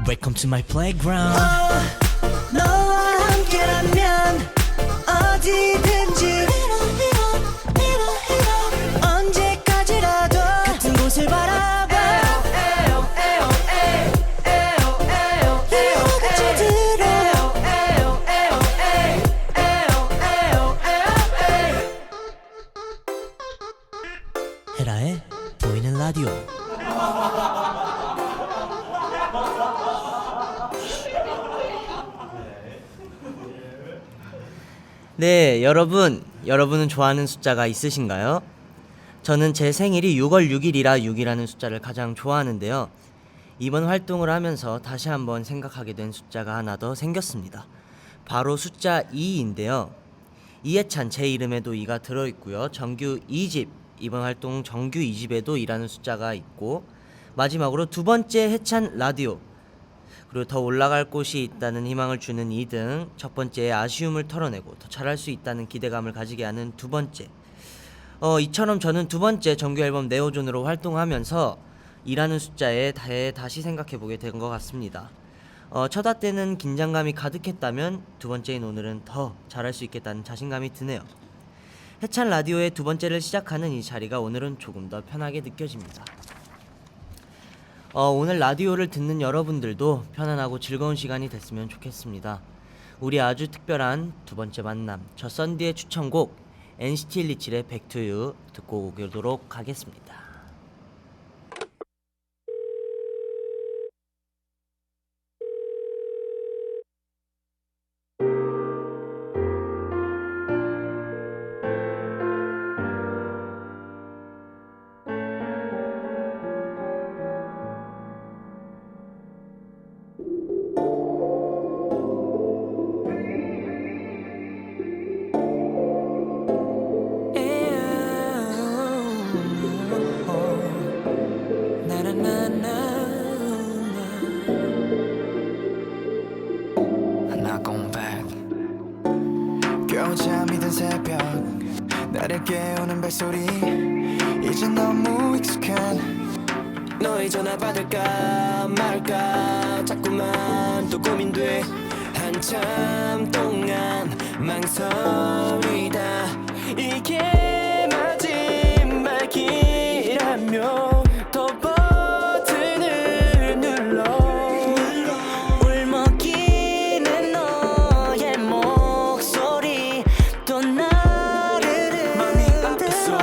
Welcome to my playground. 너와 함께라면 어디든지 언제까지라도 같은 곳을 바라봐 이와 같이 들어 헤라의 보이는 라디오. 네, 여러분은 좋아하는 숫자가 있으신가요? 저는 제 생일이 6월 6일이라 6이라는 숫자를 가장 좋아하는데요. 이번 활동을 하면서 다시 한번 생각하게 된 숫자가 하나 더 생겼습니다. 바로 숫자 2인데요. 이해찬 제 이름에도 2가 들어있고요. 정규 2집, 이번 활동 정규 2집에도 2라는 숫자가 있고, 마지막으로 두 번째 해찬 라디오, 그리고 더 올라갈 곳이 있다는 희망을 주는 2등, 첫 번째의 아쉬움을 털어내고 더 잘할 수 있다는 기대감을 가지게 하는 두 번째. 이처럼 저는 두 번째 정규 앨범 네오존으로 활동하면서 2라는 숫자에 대해 다시 생각해보게 된 것 같습니다. 첫 화 때는 긴장감이 가득했다면 두 번째인 오늘은 더 잘할 수 있겠다는 자신감이 드네요. 해찬 라디오의 두 번째를 시작하는 이 자리가 오늘은 조금 더 편하게 느껴집니다. 오늘 라디오를 듣는 여러분들도 편안하고 즐거운 시간이 됐으면 좋겠습니다. 우리 아주 특별한 두 번째 만남, 저 썬디의 추천곡 NCT 127의 Back to You 듣고 오도록 하겠습니다. 겨우 잠이 든 새벽 나를 깨우는 발소리 이제 너무 익숙한 너의 전화 받을까 말까 자꾸만 또 고민돼 한참 동안 망설이다 이게 마지막 길이라며 더 버튼을 눌러 울먹이는 너의 목소리 또 나를 흔들어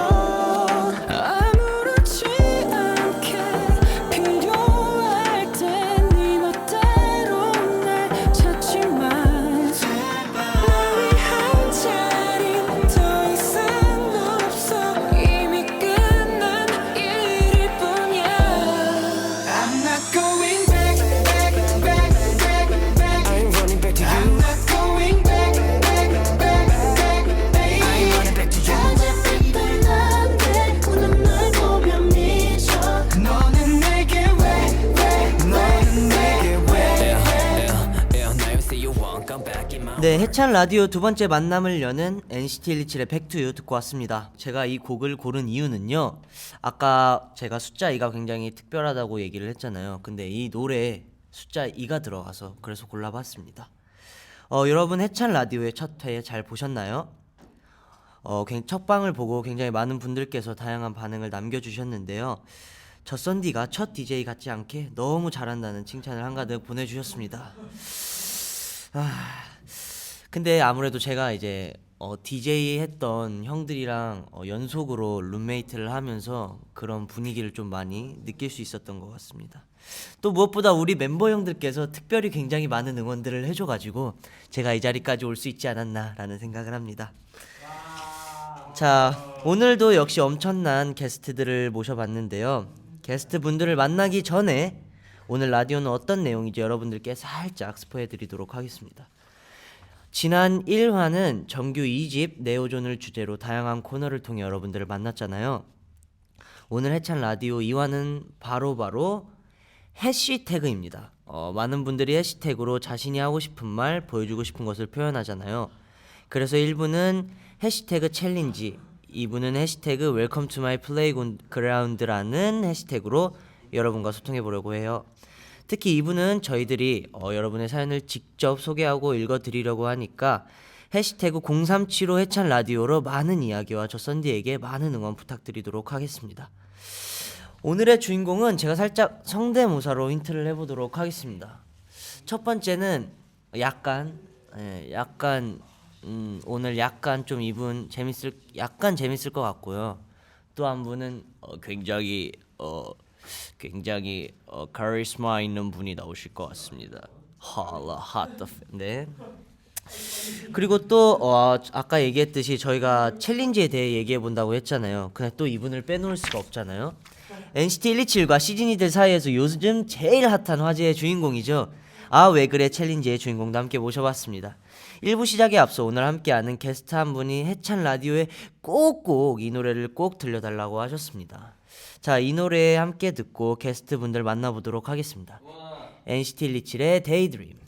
아무렇지 않게 필요할 땐 네 멋대로 날 찾지만 널 위한 자리 더 이상 없어 이미 끝난 일일 뿐이야 I'm not going back, back, back, back, back I'm running back to you I'm not going back, back, back, back, baby I'm running back to you 어제빛을 난데 오늘 널 보며 미쳐 너는 내게 왜 너는 내게 왜 Now you say you won't come back in my 네, 해찬 라디오 두 번째 만남을 여는 NCT 127의 Back to You 듣고 왔습니다. 제가 이 곡을 고른 이유는요, 아까 제가 숫자 2가 굉장히 특별하다고 얘기를 했잖아요. 근데 이 노래에 숫자 2가 들어가서 그래서 골라봤습니다. 여러분 해찬 라디오의 첫 회 잘 보셨나요? 첫 방을 보고 굉장히 많은 분들께서 다양한 반응을 남겨주셨는데요. 저 썬디가 첫 DJ 같지 않게 너무 잘한다는 칭찬을 한가득 보내주셨습니다. 근데 아무래도 제가 이제 DJ 했던 형들이랑 연속으로 룸메이트를 하면서 그런 분위기를 좀 많이 느낄 수 있었던 것 같습니다. 또 무엇보다 우리 멤버 형들께서 특별히 굉장히 많은 응원들을 해줘가지고 제가 이 자리까지 올 수 있지 않았나라는 생각을 합니다. 자, 오늘도 역시 엄청난 게스트들을 모셔봤는데요. 게스트 분들을 만나기 전에 오늘 라디오는 어떤 내용인지 여러분들께 살짝 스포해드리도록 하겠습니다. 지난 1화는 정규 2집 네오존을 주제로 다양한 코너를 통해 여러분들을 만났잖아요. 오늘 해찬 라디오 2화는 바로 해시태그입니다. 많은 분들이 해시태그로 자신이 하고 싶은 말, 보여주고 싶은 것을 표현하잖아요. 그래서 1부는 해시태그 챌린지, 2부는 해시태그 웰컴 투 마이 플레이그라운드라는 해시태그로 여러분과 소통해 보려고 해요. 특히 이분은 저희들이 여러분의 사연을 직접 소개하고 읽어드리려고 하니까 해시태그 0375 해찬 라디오로 많은 이야기와 저 썬디에게 많은 응원 부탁드리도록 하겠습니다. 오늘의 주인공은 제가 살짝 성대모사로 힌트를 해보도록 하겠습니다. 첫 번째는 약간 오늘 약간 좀 이분 재밌을 것 같고요. 또 한 분은 굉장히 카리스마 있는 분이 나오실 것 같습니다. 네. 그리고 또 아까 얘기했듯이 저희가 챌린지에 대해 얘기해 본다고 했잖아요. 근데 또 이분을 빼놓을 수가 없잖아요. NCT 127과 시즌이들 사이에서 요즘 제일 핫한 화제의 주인공이죠. 아 왜 그래 챌린지의 주인공도 함께 모셔봤습니다. 1부 시작에 앞서 오늘 함께하는 게스트 한 분이 해찬 라디오에 꼭꼭 이 노래를 꼭 들려달라고 하셨습니다. 자, 이 노래 함께 듣고 게스트 분들 만나보도록 하겠습니다. NCT 127의 Daydream.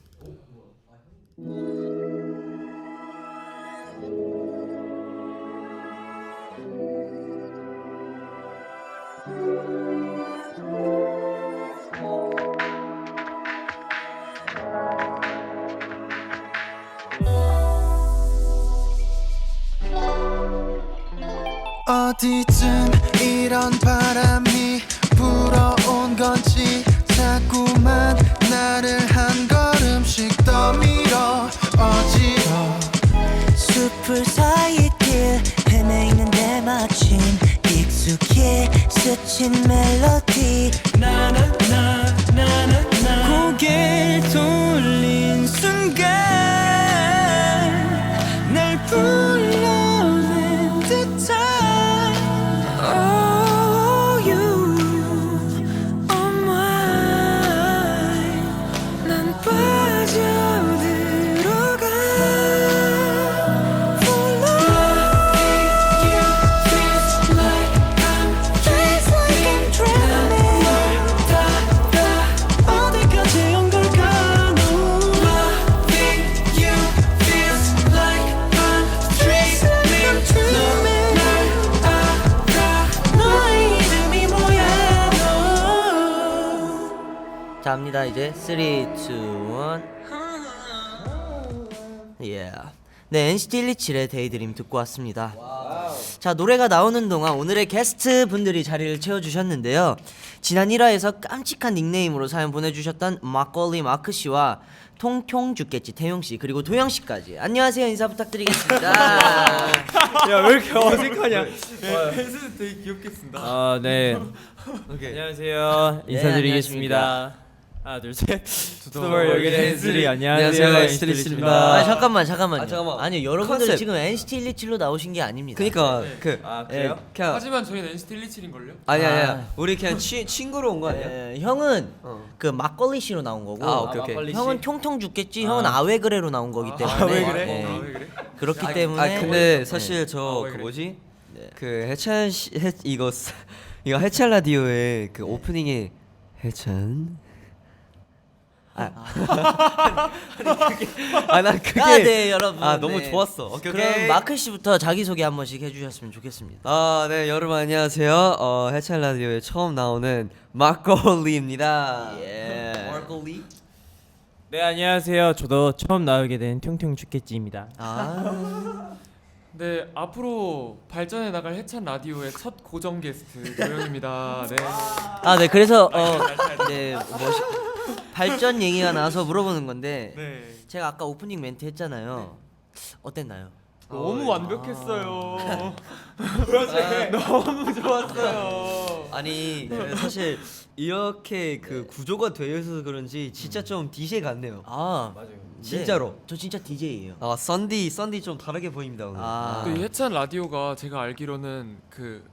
어디쯤 이런 바람이 불어온 건지 자꾸만 나를 한 걸음씩 더 밀어 어지러 숲을 사이 길 헤매이는데 마침 익숙해 스친 멜로디 나나나나나나 고개를 돌린 순간 날 불러낸 듯한 Oh you oh my 난 빠져들어가 어디까지 온 걸까 너의 이름이 뭐야 너 자, 합니다. 이제 3, 2, 1. Yeah. 네, NCT 127의 데이드림 듣고 왔습니다. 자, 노래가 나오는 동안 오늘의 게스트 분들이 자리를 채워주셨는데요. 지난 1화에서 깜찍한 닉네임으로 사연 보내주셨던 막걸리 마크 씨와 통통 죽겠지 태용 씨 그리고 도영 씨까지 안녕하세요 인사 부탁드리겠습니다. 야 왜 이렇게 어색하냐? 펜스 되게 귀엽게 쓴다. 아 네. 안녕하세요. 인사드리겠습니다. 안녕하십니까. 하나 둘 셋. 스토벌 여기는 헨슬이 안녕하세요. NCT 127입니다. 아 잠깐만요. 아, 잠깐만. 아니요 여러분들 컨셉. 지금 NCT 127로 나오신 게 아닙니다. 그니까 아 그래요? 그냥 하지만 저희는 NCT 127인걸요? 아니야 우리 그냥 친구로 온 거 아니야? 네, 형은 그 막걸리 씨로 나온 거고 아, 오케이. 막걸리 씨? 형은 통통 죽겠지 형은 아왜 그래로 나온 거기 때문에 왜 그래? 네. 아, 왜 그래? 그렇기 때문에 근데 사실 저 아, 왜 그 그래? 뭐지? 그 해찬 씨 이거 해찬 라디오의 그 오프닝에 해찬 난 그게 네 여러분 너무 네. 좋았어. 오케이. 그럼 마크 씨부터 자기 소개 한 번씩 해주셨으면 좋겠습니다. 네 여러분 안녕하세요. 해찬 라디오에 처음 나오는 막걸리입니다. 막걸리. 네 안녕하세요. 저도 처음 나오게 된 퉁퉁 죽겠지입니다. 네, 앞으로 발전해 나갈 해찬 라디오의 첫 고정 게스트 도영입니다. 네. 네 그래서 네 발전 얘기가 나와서 물어보는 건데 네. 제가 아까 오프닝 멘트 했잖아요. 어땠나요? 너무 완벽했어요. 너무 좋았어요. 아니 사실 이렇게 그 구조가 되어 있어서 그런지 진짜 좀 DJ 같네요. 맞아요. 진짜로. 네, 저 진짜 DJ예요. 썬디 좀 다르게 보입니다 오늘. 또 이 해찬 라디오가 제가 알기로는 그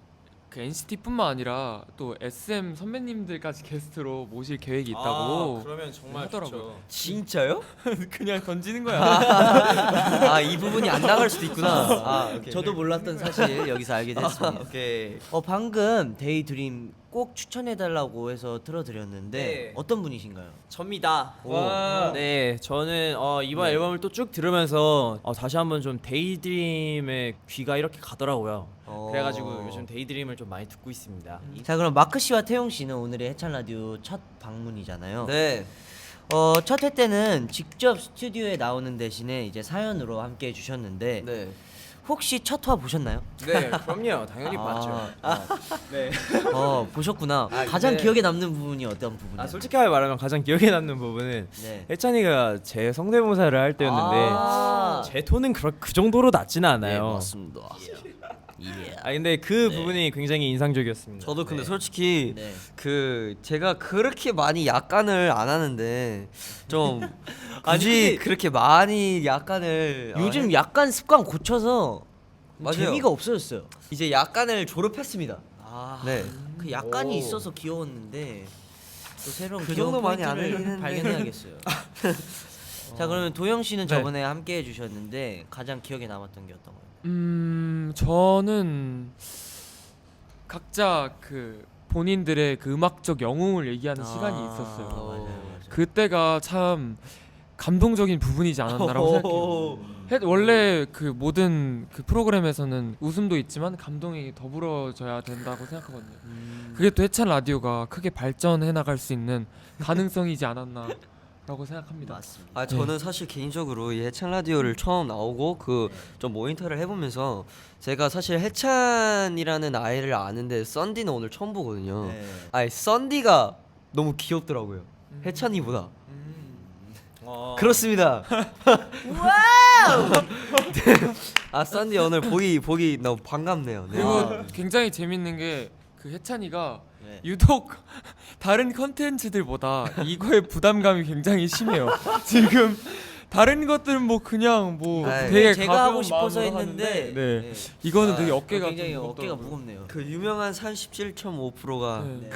NCT뿐만 아니라 또 SM 선배님들까지 게스트로 모실 계획이 있다고 그러면 정말 하더라고요. 진짜요? 그냥 던지는 거야. 이 부분이 안 나갈 수도 있구나. 오케이. 저도 몰랐던 사실 여기서 알게 됐습니다. 오케이. 방금 데이드림 꼭 추천해달라고 해서 틀어드렸는데 네. 어떤 분이신가요? 접니다. 와. 네, 저는 이번 앨범을 또 쭉 들으면서 다시 한번 좀 데이드림의 귀가 이렇게 가더라고요. 그래가지고 요즘 데이드림을 좀 많이 듣고 있습니다. 자, 그럼 마크 씨와 태용 씨는 오늘의 해찬 라디오 첫 방문이잖아요. 네. 첫 회 때는 직접 스튜디오에 나오는 대신에 이제 사연으로 함께 해주셨는데 네. 혹시 첫 화 보셨나요? 네, 그럼요. 당연히 봤죠. 네. 보셨구나. 아, 가장 근데- 기억에 남는 부분이 어떤 부분이에요? 솔직하게 말하면 가장 기억에 남는 부분은 네. 해찬이가 제 성대모사를 할 때였는데 아. 제 톤은 그 정도로 낮지는 않아요. 네, 맞습니다. 예. 근데 그 부분이 굉장히 인상적이었습니다. 저도 근데 솔직히 네. 그 제가 그렇게 많이 약간을 안 하는데 좀 아니, 굳이 근데- 그렇게 많이 약간을 요즘 약간 습관 고쳐서 맞아요. 재미가 없어졌어요. 이제 약간을 졸업했습니다. 네. 그 약간이 오. 있어서 귀여웠는데 또 새로운 그 귀여운 정도 많이 안 포인트를 하긴 했는데. 발견해야겠어요. 자, 그러면 도영 씨는 네. 저번에 함께 해주셨는데 가장 기억에 남았던 게 어떤 거예요? 저는 각자 그 본인들의 그 음악적 영웅을 얘기하는 시간이 있었어요. 맞아요. 그때가 참 감동적인 부분이지 않았나라고 생각해요. 원래 그 모든 그 프로그램에서는 웃음도 있지만 감동이 더불어져야 된다고 생각하거든요. 그게 또 해찬 라디오가 크게 발전해 나갈 수 있는 가능성이지 않았나라고 생각합니다. 맞습니다. 아 저는 사실 개인적으로 이 해찬 라디오를 처음 나오고 그 좀 모니터를 해보면서 제가 사실 해찬이라는 아이를 아는데 썬디는 오늘 처음 보거든요. 네. 아니 썬디가 너무 귀엽더라고요. 해찬이보다. 그렇습니다. 아 썬디 오늘 보기 너무 반갑네요. 네. 그리고 굉장히 재밌는 게 그 해찬이가 네. 유독 다른 컨텐츠들보다 이거에 부담감이 굉장히 심해요. 지금 다른 것들은 뭐 그냥 뭐 아이. 되게 제가 가벼운 하고 싶어서 마음으로 했는데 하는데, 네. 이거는 되게 어깨가 굉장히 좀 어깨가 무겁더라고요. 무겁네요. 그 유명한 37.5%가 네. 네.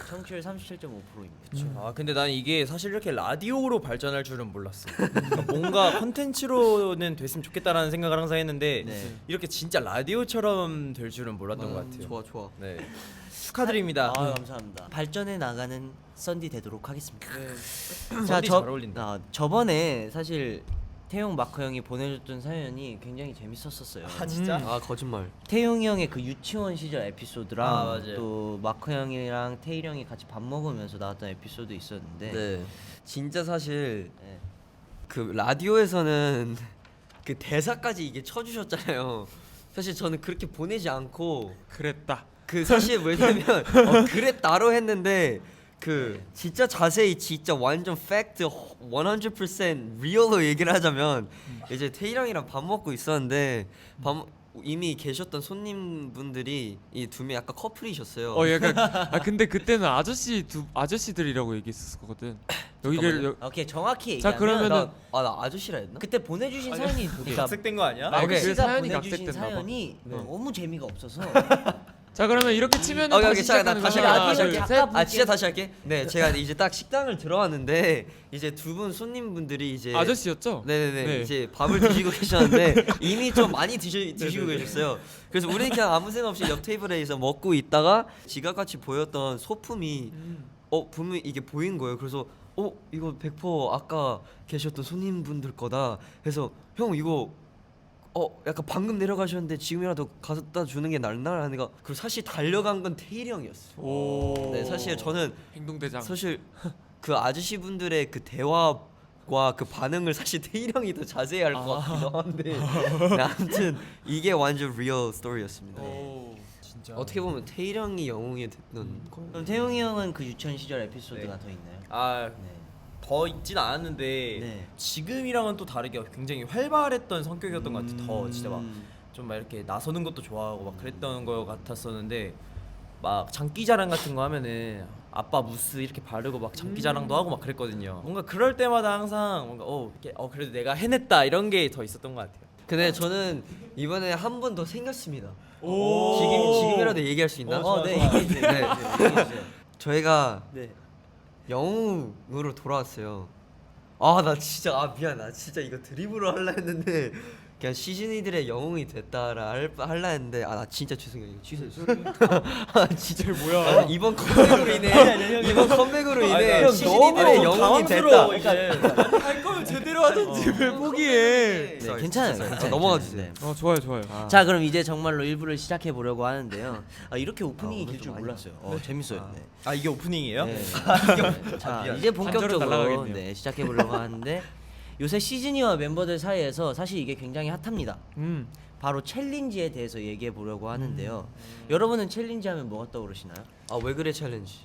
청취율 37.5%입니다. 근데 난 이게 사실 이렇게 라디오로 발전할 줄은 몰랐어. 그러니까 뭔가 콘텐츠로는 됐으면 좋겠다라는 생각을 항상 했는데 네. 이렇게 진짜 라디오처럼 될 줄은 몰랐던 것 같아요. 좋아. 네. 축하드립니다. 감사합니다. 발전해 나가는 썬디 되도록 하겠습니다. 썬디 자, 잘 어울린다. 저번에 사실 태용 마크 형이 보내줬던 사연이 굉장히 재밌었었어요. 진짜? 아 거짓말. 태용이 형의 그 유치원 시절 에피소드랑 아, 맞아요. 또 마크 형이랑 태일 형이 같이 밥 먹으면서 나왔던 에피소드 있었는데 네. 진짜 사실 네. 그 라디오에서는 그 대사까지 이게 쳐주셨잖아요. 사실 저는 그렇게 보내지 않고 그랬다. 그 사실 왜냐면 그랬다로 했는데 그 진짜 자세히 진짜 완전 팩트 100% 리얼로 얘기를 하자면 이제 태희랑이랑 밥 먹고 있었는데 이미 계셨던 손님분들이 이 두 명 약간 커플이셨어요. 약간 근데 그때는 아저씨들이라고 얘기했었거든. 여기를 오케이, 정확히 자, 얘기하면 그러면은- 나 아저씨라 했나? 그때 보내주신 사연이 그러니까 각색된 거 아니야? 마크 그게 씨가 사연이 보내주신 각색됐나 봐. 사연이 너무 재미가 없어서 자 그러면 이렇게 치면은 오케이, 다시 자, 나 시작하는 다시 거야. 할게, 하나, 다시 둘, 할게. 셋. 아 진짜 다시 할게. 네, 제가 이제 딱 식당을 들어왔는데 이제 두 분 손님분들이 이제 아저씨였죠? 네네네 네. 이제 밥을 드시고 계셨는데 이미 좀 많이 드시고 계셨어요. 그래서 우리는 그냥 아무 생각 없이 옆 테이블에서 먹고 있다가 지각같이 보였던 소품이 분명히 이게 보인 거예요. 그래서 이거 100% 아까 계셨던 손님분들 거다 해서 형 이거 약간 방금 내려가셨는데 지금이라도 갖다 주는 게 낫나 하니까 그리고 사실 달려간 건 태일이 형이었어요. 오. 네, 사실 저는 행동대장. 사실 그 아저씨 분들의 그 대화와 그 반응을 사실 태일 형이 더 자세히 할 것 같기도 한데 네, 아무튼 이게 완전 리얼 스토리였습니다. 오. 진짜. 어떻게 보면 태일 형이 영웅이 됐던 거. 그럼 태용이 형은 그 유치원 시절 에피소드가 더 있나요? 네. 더 있진 않았는데 네. 지금이랑은 또 다르게 굉장히 활발했던 성격이었던 것 같아. 더 진짜 막 좀 막 이렇게 나서는 것도 좋아하고 막 그랬던 거 같았었는데 막 장기자랑 같은 거 하면은 아빠 무스 이렇게 바르고 막 장기자랑도 하고 막 그랬거든요. 뭔가 그럴 때마다 항상 뭔가 이렇게 그래도 내가 해냈다 이런 게 더 있었던 것 같아요. 근데 저는 이번에 한 번 더 생겼습니다. 오. 지금이라도 얘기할 수 있나? 네, 얘기해주세요. 네. 얘기해주세요. 저희가 네. 영웅으로 돌아왔어요. 아 나 진짜 미안 나 진짜 이거 드립으로 하려 했는데 그냥 시즈니들의 영웅이 됐다라 할라 했는데 아 나 진짜 죄송해요. 이거 취소해줘. 아 진짜 뭐야? 이번 컴백으로 인해 이번 컴백으로 인해 형 시즈니들의 너무 영웅이 됐다. 당황스러워, 이제. 할 거면 제대로 하든지 왜 포기해? 네, 괜찮아요. 괜찮아요. 넘어가 괜찮아요. 주세요. 좋아요 좋아요. 아. 자, 그럼 이제 정말로 1부를 시작해 보려고 하는데요. 이렇게 오프닝이 오늘 길 줄 좀 많이 몰랐어요. 재밌어요. 네. 아 이게 오프닝이에요? 네. 자, 미안. 이제 반절은 본격적으로 날아가겠네요. 네, 시작해 보려고 하는데 요새 시즈니와 멤버들 사이에서 사실 이게 굉장히 핫합니다. 바로 챌린지에 대해서 얘기해 보려고 하는데요. 여러분은 챌린지 하면 뭐가 떠오르시나요? 아 왜 그래 챌린지.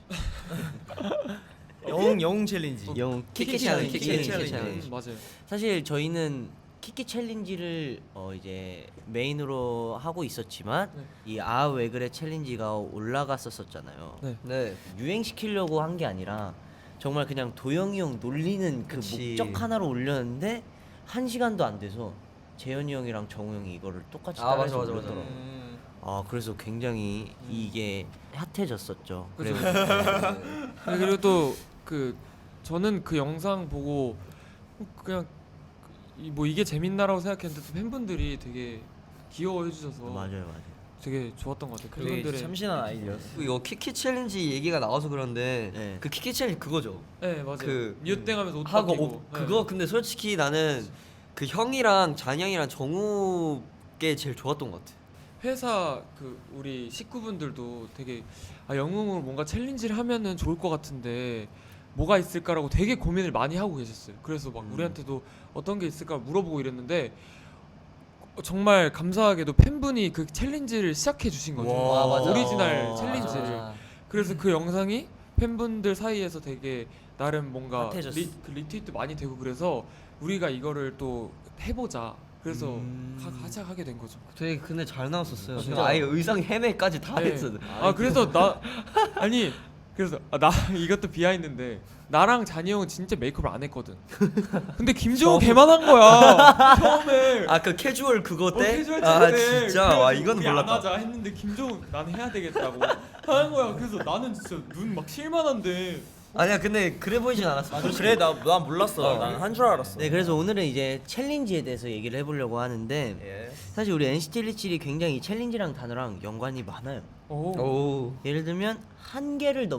영웅 챌린지. 영웅 키키 챌린지, 키키 챌린지. 챌린지. 맞아요. 사실 저희는 키키 챌린지를 이제 메인으로 하고 있었지만 네. 이 아 왜 그래 챌린지가 올라갔었잖아요. 네. 네. 유행시키려고 한 게 아니라 정말 그냥 도영이 형 놀리는 그 그치. 목적 하나로 올렸는데 1시간도 안 돼서 재현이 형이랑 정우 형이 이거를 똑같이 아, 따라해서 맞아, 맞아, 맞아. 올렸더라고요. 그래서 굉장히 이게 핫해졌었죠. 그죠. 그래서 네, 그리고 또 그 저는 그 영상 보고 그냥 뭐 이게 재밌나라고 생각했는데 또 팬분들이 되게 귀여워해 주셔서 맞아요. 되게 좋았던 것 같아요. 되게 그분들의 참신한 아이디어였어. 이거 키키 챌린지 얘기가 나와서 그런데 네. 그 키키 챌린지 그거죠. 네 맞아요. 그 미웃땡하면서 옷 하고 벗기고 네. 그거 근데 솔직히 나는 그 형이랑 잔영이랑 정우께 제일 좋았던 것 같아. 회사 그 우리 식구분들도 되게 영웅으로 뭔가 챌린지를 하면은 좋을 것 같은데 뭐가 있을까라고 되게 고민을 많이 하고 계셨어요. 그래서 막 우리한테도 어떤 게 있을까 물어보고 이랬는데 정말 감사하게도 팬분이 그 챌린지를 시작해 주신 거죠. 와, 맞아. 오리지널 맞아, 챌린지를. 맞아. 그래서 그 영상이 팬분들 사이에서 되게 나름 뭔가 핫해졌어. 리트윗도 많이 되고 그래서 우리가 이거를 또 해보자. 그래서 같이 하게 된 거죠. 되게 근데 잘 나왔었어요. 진짜. 제가 아예 의상 헤매까지 다 네. 했어. 그래서 나 아니 그래서 나 이것도 비하인드인데 나랑 잔이 형은 진짜 메이크업을 안 했거든. 근데 김정우 걔만 한 거야. 처음에. 아 그 캐주얼 그거 때? 캐주얼 아 때. 진짜 와 그래가지고 이건 우리 안 몰랐다. 하자 했는데 김정우 난 해야 되겠다고 하는 거야. 그래서 나는 진짜 눈 막 실만한데. 아니야 근데 그래 보이진 않았어. 그래 난 몰랐어. 난 한 줄 알았어. 네, 그래서 오늘은 이제 챌린지에 대해서 얘기를 해보려고 하는데 예. 사실 우리 NCT 127이 굉장히 이 챌린지랑 단어랑 연관이 많아요. 오. 예를 들면 한계를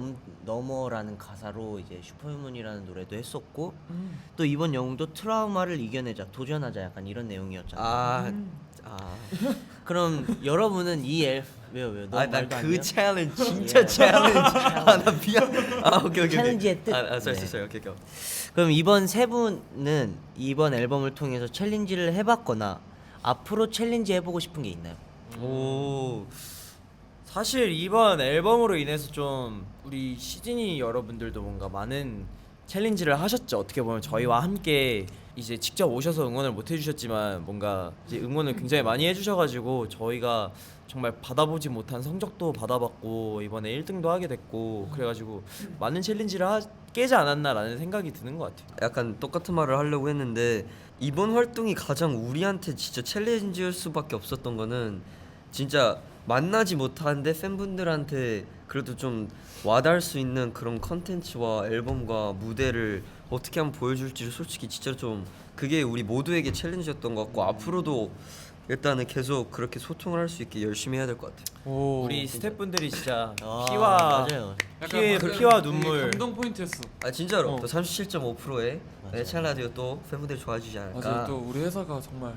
넘어라는 가사로 이제 슈퍼휴먼이라는 노래도 했었고 또 이번 영웅도 트라우마를 이겨내자 도전하자 약간 이런 내용이었잖아요. 그럼 여러분은 왜요? 너무 말도 안 아나그 돼요? 챌린지 진짜 예. 챌린지. 아나 미안. 아 오케이. 챌린지의 뜻. sorry. 네. 오케이. 그럼 이번 세 분은 이번 앨범을 통해서 챌린지를 해봤거나 앞으로 챌린지 해보고 싶은 게 있나요? 오. 사실 이번 앨범으로 인해서 좀 우리 시즈니 여러분들도 뭔가 많은 챌린지를 하셨죠. 어떻게 보면 저희와 함께 이제 직접 오셔서 응원을 못 해주셨지만 뭔가 이제 응원을 굉장히 많이 해주셔가지고 저희가 정말 받아보지 못한 성적도 받아봤고 이번에 1등도 하게 됐고 그래가지고 많은 챌린지를 깨지 않았나라는 생각이 드는 것 같아요. 약간 똑같은 말을 하려고 했는데 이번 활동이 가장 우리한테 진짜 챌린지일 수밖에 없었던 거는 진짜 만나지 못하는데 팬분들한테 그래도 좀 와닿을 수 있는 그런 컨텐츠와 앨범과 무대를 어떻게 하면 보여줄지 솔직히 진짜 좀 그게 우리 모두에게 챌린지였던 것 같고 앞으로도 일단은 계속 그렇게 소통을 할 수 있게 열심히 해야 될 것 같아요. 우리 스태프분들이 진짜 아, 피와 맞아요. 피와 눈물. 감동 포인트였어. 아 진짜로 어. 또 37.5%의 맞아요. 채널 라디오 또 팬분들이 좋아해 주지 않을까. 맞아. 또 우리 회사가 정말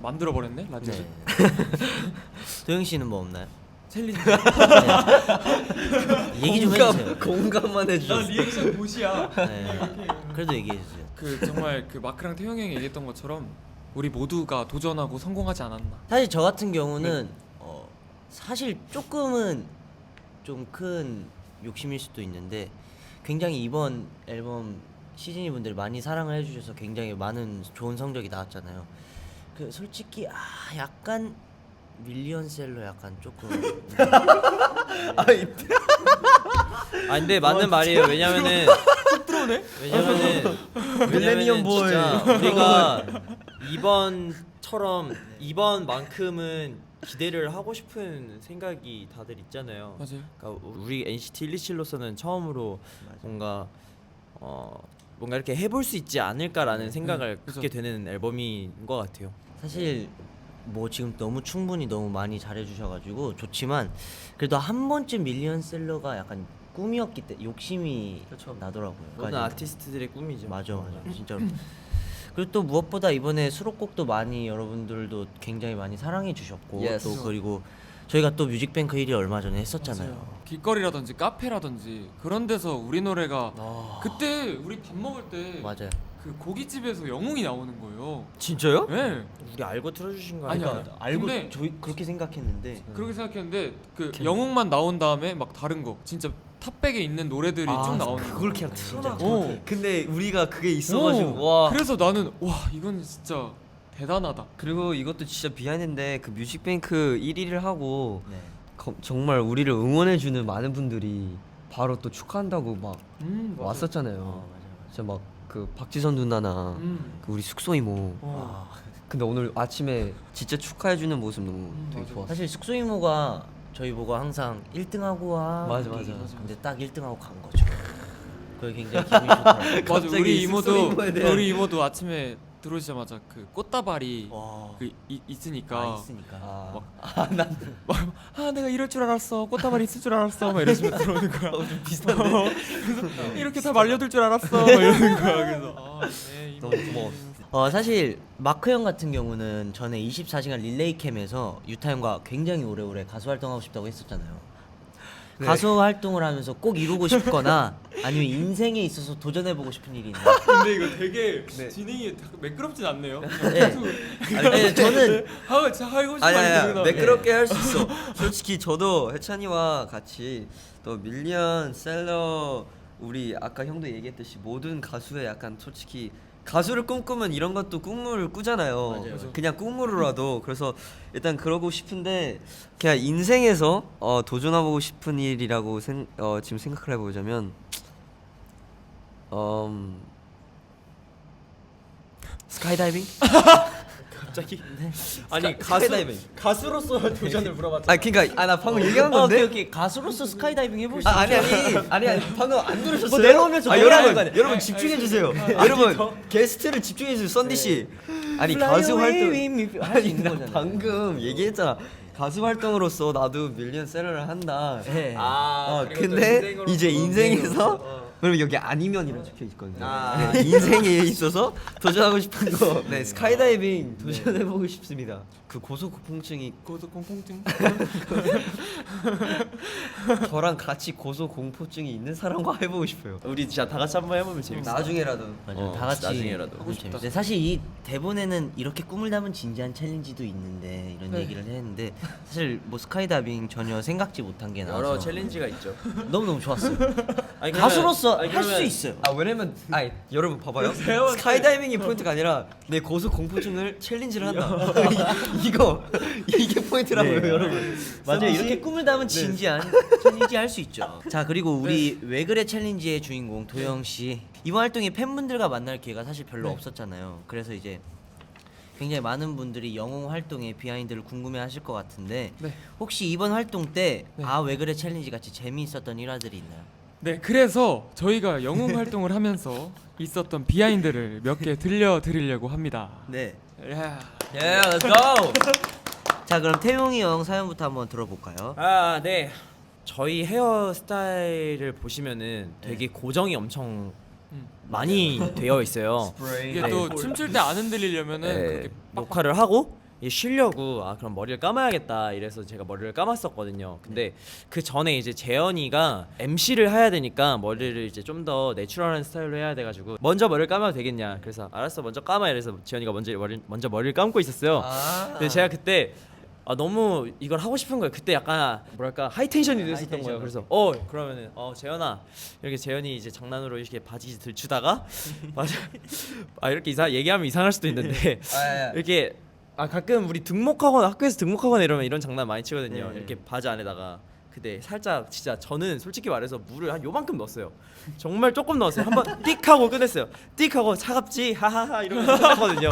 만들어 버렸네 라디오. 네. 도영 씨는 뭐 없나요? 챌린지. 얘기 좀 해주세요. 공감만 해주셨어. 리액션 도시야. 네. 그래도 얘기해 주세요. 그 정말 그 마크랑 태용 형이 얘기했던 것처럼 우리 모두가 도전하고 성공하지 않았나. 사실 저 같은 경우는 사실 조금은 좀 큰 욕심일 수도 있는데 굉장히 이번 앨범 시즈니 분들 많이 사랑을 해주셔서 굉장히 많은 좋은 성적이 나왔잖아요. 그 솔직히 약간 밀리언셀러 약간 조금 근데 맞는 말이에요. 왜냐면은 밀레니엄 보이. 진짜 우리가 이번만큼은 기대를 하고 싶은 생각이 다들 있잖아요. 맞아요. 그러니까 우리 NCT 127로서는 처음으로 뭔가 이렇게 해볼 수 있지 않을까라는 생각을 그죠. 갖게 되는 앨범인 것 같아요. 사실 뭐 지금 너무 충분히 너무 많이 잘해주셔가지고 좋지만 그래도 한 번쯤 밀리언셀러가 약간 꿈이었기 때문에 욕심이 나더라고요. 모든 그러니까 아티스트들의 꿈이죠. 맞아 진짜로. 그리고 또 무엇보다 이번에 수록곡도 많이 여러분들도 굉장히 많이 사랑해 주셨고 Yes. 또 그리고 저희가 또 뮤직뱅크 1위 얼마 전에 했었잖아요. 길거리라든지 카페라든지 그런 데서 우리 노래가 아. 그때 우리 밥 먹을 때 맞아요. 그 고깃집에서 영웅이 나오는 거예요. 진짜요? 네. 우리 알고 틀어주신 거 아니야. 아니야? 알고 근데- 저희 그렇게 생각했는데 그렇게 생각했는데 그 영웅만 나온 다음에 막 다른 거 진짜 탑백에 있는 노래들이 쭉 나오는 거. 그걸 그냥 틀어놔. 어. 근데 우리가 그게 있어가지고 어. 와. 그래서 나는 와 이건 진짜 대단하다. 그리고 이것도 진짜 비하인드인데 그 뮤직뱅크 1위를 하고 네. 정말 우리를 응원해주는 많은 분들이 바로 또 축하한다고 막 맞아. 왔었잖아요. 맞아요. 진짜 막 그 박지선 누나나 그 우리 숙소 이모. 어. 근데 오늘 아침에 진짜 축하해주는 모습 너무 되게 맞아. 좋았어. 사실 숙소 이모가 저희 보고 항상 1등하고 와. 맞아. 근데 딱 1등하고 간 거죠. 그게 굉장히 기분이 좋더라고요. 맞아. 갑자기 우리 숙소 이모도 이모에 대한- 우리 이모도 아침에 들어오시자마자 그 꽃다발이 와. 있으니까 있으니까. 아 내가 이럴 줄 알았어 꽃다발이 있을 줄 알았어 막 이러시면 들어오는 거야. 좀 비슷한데. 그래서 이렇게 다 말려들 줄 알았어 막 이러는 거야. 그래서 네, 너무 고마웠어. 사실 마크 형 같은 경우는 전에 24시간 릴레이 캠에서 유타 형과 굉장히 오래오래 가수 활동하고 싶다고 했었잖아요. 네. 가수 활동을 하면서 꼭 이루고 싶거나 아니면 인생에 있어서 도전해보고 싶은 일이 있나요? 근데 이거 되게 네. 진행이 매끄럽진 않네요. 네. 네, 저는 하고 싶은 아니야 말이 매끄럽게 할 수 있어. 솔직히 저도 해찬이와 같이 또 밀리언 셀러 우리 아까 형도 얘기했듯이 모든 가수의 약간 솔직히 가수를 꿈꾸면 이런 것도 꿈을 꾸잖아요. 맞아요. 그냥 꿈으로라도. 그래서 일단 그러고 싶은데 그냥 인생에서 도전해보고 싶은 일이라고 지금 생각을 해보자면 스카이다이빙? 갑자기? 아니 스카이다이빙. 가수로서 도전을 물어봤잖아. 아 그러니까 나 방금 얘기한 건데. 오케이. 가수로서 스카이다이빙 해볼 수 아, 있죠. 아니 방금 안 들으셨어요? 뭐 내려오면서 뭐라 여러분 하는 거 아니야? 여러분 집중해 주세요. 여러분 게스트를 집중해 주세요. 썬디 씨. 아니 Fly 가수 away 활동 with me. 할수 있는 나 거잖아요. 방금 얘기했잖아. 가수 활동으로서 나도 밀리언 셀러를 한다. 네. 근데 이제 인생에서 그럼 여기 아니면이라고 적혀 있거든요. 네, 인생에 있어서 도전하고 싶은 거, 네 스카이다이빙 도전해보고 싶습니다. 그 고소공포증이 고소공포증. 저랑 같이 고소공포증이 있는 사람과 해보고 싶어요. 우리 진짜 다 같이 한번 해보면 재밌어. 나중에라도. 맞아요. 다 같이 나중에라도. 하면 재밌어요. 근데 사실 이 대본에는 이렇게 꿈을 담은 진지한 챌린지도 있는데 이런 얘기를 했는데 사실 뭐 스카이다이빙 전혀 생각지 못한 게 나와서 여러 챌린지가 있죠. 너무 좋았어요. 아니, 그러면- 가수로서 아니, 할 수 그러면- 있어요. 왜냐면 여러분 봐봐요. 스카이다이빙이 포인트가 아니라 내 고소 공포증을 챌린지를 한다. 이게 포인트라고요, 여러분. 맞아요. 이렇게 꿈을 담은 진지한 챌린지 할 수 있죠. 자 그리고 우리 왜 그래 챌린지의 주인공 도영 씨 이번 활동에 팬분들과 만날 기회가 사실 별로 없었잖아요. 그래서 이제 굉장히 많은 분들이 영웅 활동의 비하인드를 궁금해하실 것 같은데 네. 혹시 이번 활동 때 네. 아 왜 그래 챌린지 같이 재미있었던 일화들이 있나요? 네, 그래서 저희가 영웅 활동을 하면서 있었던 비하인드를 몇 개 들려드리려고 합니다. 네. 야. let's go. 자 그럼 태용이 형 사연부터 한번 들어볼까요? 아, 네. 저희 헤어 스타일을 보시면은 되게 고정이 엄청 많이 되어 있어요. 이게 네. 또 춤출 때 안 흔들리려면은 네, 그렇게 녹화를 하고 쉬려고 그럼 머리를 감아야겠다 이래서 제가 머리를 감았었거든요. 근데 그 전에 이제 재현이가 MC를 해야 되니까 머리를 이제 좀 더 내추럴한 스타일로 해야 돼가지고 먼저 머리를 감아도 되겠냐. 그래서 알았어 먼저 감아 이래서 재현이가 먼저 머리를 감고 있었어요. 근데 제가 그때 너무 이걸 하고 싶은 거예요. 그때 약간 뭐랄까 하이텐션이 됐었던 거예요. 그래서 그러면은 재현아 이렇게 재현이 이제 장난으로 이렇게 바지 들추다가 맞아 이렇게 얘기하면 이상할 수도 있는데 이렇게 가끔 우리 등목하거나 학교에서 등목하거나 이러면 이런 장난 많이 치거든요. 이렇게 바지 안에다가 근데 살짝 진짜 저는 솔직히 말해서 물을 한 요만큼 넣었어요. 정말 조금 넣었어요. 한번 띡 하고 끝냈어요. 띡 하고 차갑지 하하하 이러면서 끝났거든요.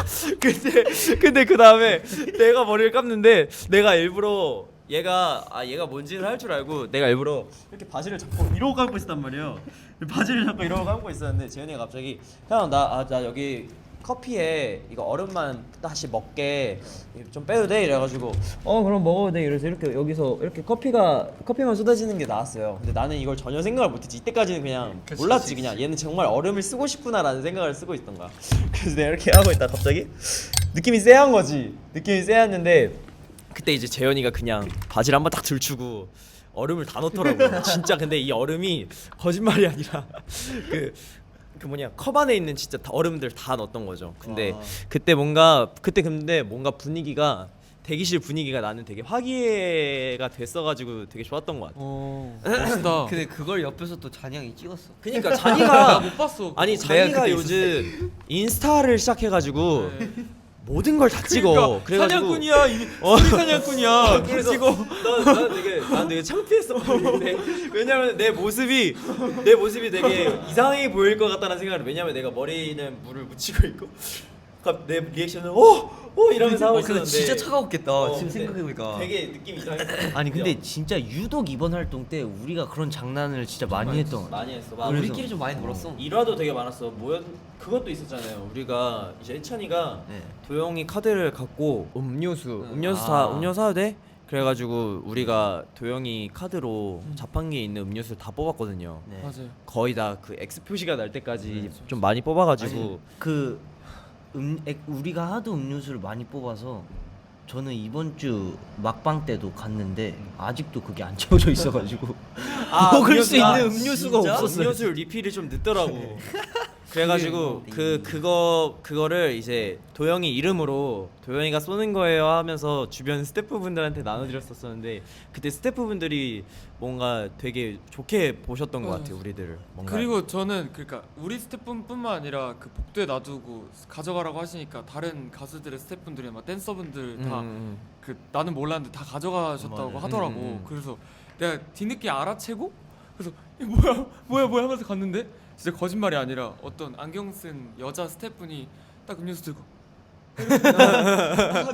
근데 그 다음에 내가 머리를 감는데 내가 일부러 얘가 뭔지를 할 줄 알고 내가 일부러 이렇게 바지를 잡고 이러고 감고 있었단 말이에요. 바지를 잡고 이러고 감고 있었는데 재현이가 갑자기 형 나 여기 커피에 이거 얼음만 다시 먹게 좀 빼도 돼 이래가지고 그럼 먹어도 돼 이래서 이렇게 여기서 이렇게 커피만 쏟아지는 게 나왔어요. 근데 나는 이걸 전혀 생각을 못했지. 이때까지는 그냥 몰랐지. 그냥 얘는 정말 얼음을 쓰고 싶구나라는 생각을 쓰고 있던 거야. 그래서 내가 이렇게 하고 있다 갑자기 느낌이 쎄한 거지. 느낌이 쎄했는데 그때 이제 재현이가 그냥 바지를 한번 딱 들추고 얼음을 다 넣더라고요. 진짜 근데 이 얼음이 거짓말이 아니라 그 뭐냐 컵 안에 있는 진짜 얼음들 다 넣었던 거죠. 근데 그때 근데 뭔가 분위기가 대기실 분위기가 나는 되게 화기애애가 됐어가지고 되게 좋았던 것 같아. 멋있다. 근데 그걸 옆에서 또 잔영이 찍었어. 그러니까 잔이가 못 봤어. 아니 내가 잔이가 그때 요즘 인스타를 시작해가지고 네. 모든 걸 다 찍어. 그래가지고 사냥꾼이야. 소리 사냥꾼이야. 그래서 난 되게 창피했었거든요. 왜냐면 내 모습이 되게 이상하게 보일 것 같다는 생각을. 왜냐면 내가 머리는 물을 묻히고 있고 내 리액션은 이러면서 하고 근데 있었는데 진짜 차가웠겠다. 지금 근데 생각해보니까. 되게 느낌 이상했어. 아니 근데 진짜 유독 이번 활동 때 우리가 그런 장난을 진짜 많이 했던 것 같아. 많이 했어. 아, 우리끼리 좀 많이 놀았어. 일화도 되게 많았어. 그것도 있었잖아요. 우리가 이제 해찬이가 네. 도영이 카드를 갖고 음료수 사도 돼? 그래가지고 우리가 도영이 카드로 자판기에 있는 음료수를 다 뽑았거든요. 네. 맞아요. 거의 다 그 X 표시가 날 때까지 좀 많이 뽑아가지고 그 우리가 하도 음료수를 많이 뽑아서 저는 이번 주 막방 때도 갔는데 아직도 그게 안 채워져 있어가지고 먹을 수 있는 음료수가 진짜? 없었어요. 음료수 리필이 좀 늦더라고. 그래가지고 그거를 이제 도영이 이름으로 도영이가 쏘는 거예요 하면서 주변 스태프분들한테 나눠드렸었는데 그때 스태프분들이 뭔가 되게 좋게 보셨던 것 같아요. 우리들을. 뭔가. 그리고 저는 그러니까 우리 스태프분뿐만 아니라 그 복도에 놔두고 가져가라고 하시니까 다른 가수들의 스태프분들이 막 댄서분들 다 그 나는 몰랐는데 다 가져가셨다고 맞아요. 하더라고. 그래서 내가 뒤늦게 알아채고 그래서 이거 뭐야 하면서 갔는데 진짜 거짓말이 아니라 어떤 안경 쓴 여자 스태프분이 딱 음료수 들고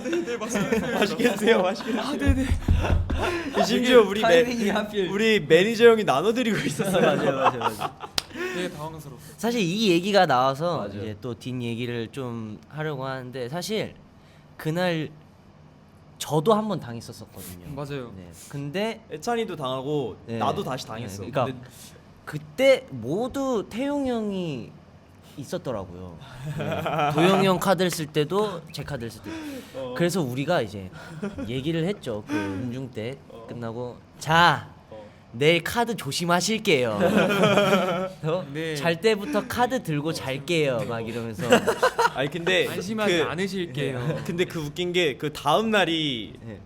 네네 맛있게 드세요. 아 네네. 심지어 우리 타이밍이 하필. 우리 매니저 형이 나눠드리고 있었어. 맞아요. 되게 당황스러워. 사실 이 얘기가 나와서 맞아요. 이제 또 뒷 얘기를 좀 하려고 하는데 사실 그날 저도 한 번 당했었거든요. 맞아요. 네. 근데 해찬이도 당하고 네. 나도 다시 당했어. 네, 그러니까 근데 그때 모두 태용 형이 있었더라고요. 네. 도영 형 카드를 쓸 때도 제 카드를 쓸 때도. 그래서 우리가 이제 얘기를 했죠. 그 음중 때 끝나고 자 내일 카드 조심하실게요. 네. 잘 때부터 카드 들고 잘게요. 막 이러면서 아니 근데 안심하지 않으실게요. 근데 그 웃긴 게 그 다음 날이 네.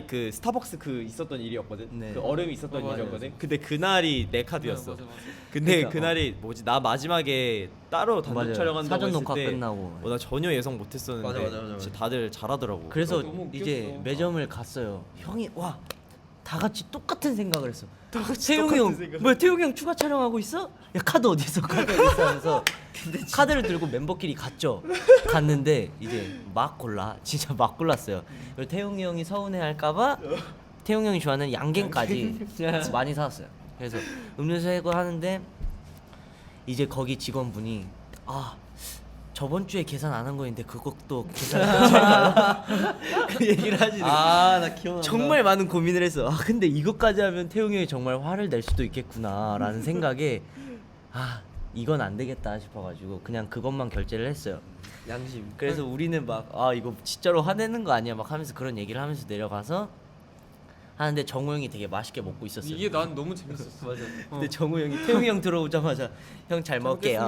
그 스타벅스 그 있었던 일이었거든. 네. 그 얼음이 있었던 맞아요. 일이었거든. 근데 그날이 내 카드였어. 맞아. 근데 그러니까, 그날이 뭐지? 나 마지막에 따로 단독 맞아요. 촬영한다고 사전 했을 녹화 때 끝나고. 나 전혀 예상 못했었는데 맞아. 진짜 다들 잘하더라고. 그래서 너무 웃겼어. 이제 매점을 갔어요. 형이 와 다 같이 똑같은 생각을 했어. 태용이 형 뭐야 태용이 형 추가 촬영하고 있어? 야 카드 어디 있어? 카드 어디 있어? 하면서 카드를 들고 멤버끼리 갔죠. 갔는데 이제 막 골라 진짜 막 골랐어요. 그리고 태용이 형이 서운해할까봐 태용이 형이 좋아하는 양갱까지 많이 사왔어요. 그래서 음료수 해고 하는데 이제 거기 직원분이 저번 주에 계산 안 한 거인데 그것도 계산 그 얘기를 하지. 나 기억나. 정말 많은 고민을 했어. 근데 이것까지 하면 태용이 형이 정말 화를 낼 수도 있겠구나라는 생각에 이건 안 되겠다 싶어가지고 그냥 그것만 결제를 했어요. 양심. 그래서 우리는 막 이거 진짜로 화내는 거 아니야 막 하면서 그런 얘기를 하면서 내려가서 하는데 정우 형이 되게 맛있게 먹고 있었어요. 이게 난 너무 재밌었어. 맞아. 근데 정우 형이 태용이 형 들어오자마자 형 잘 먹을게요.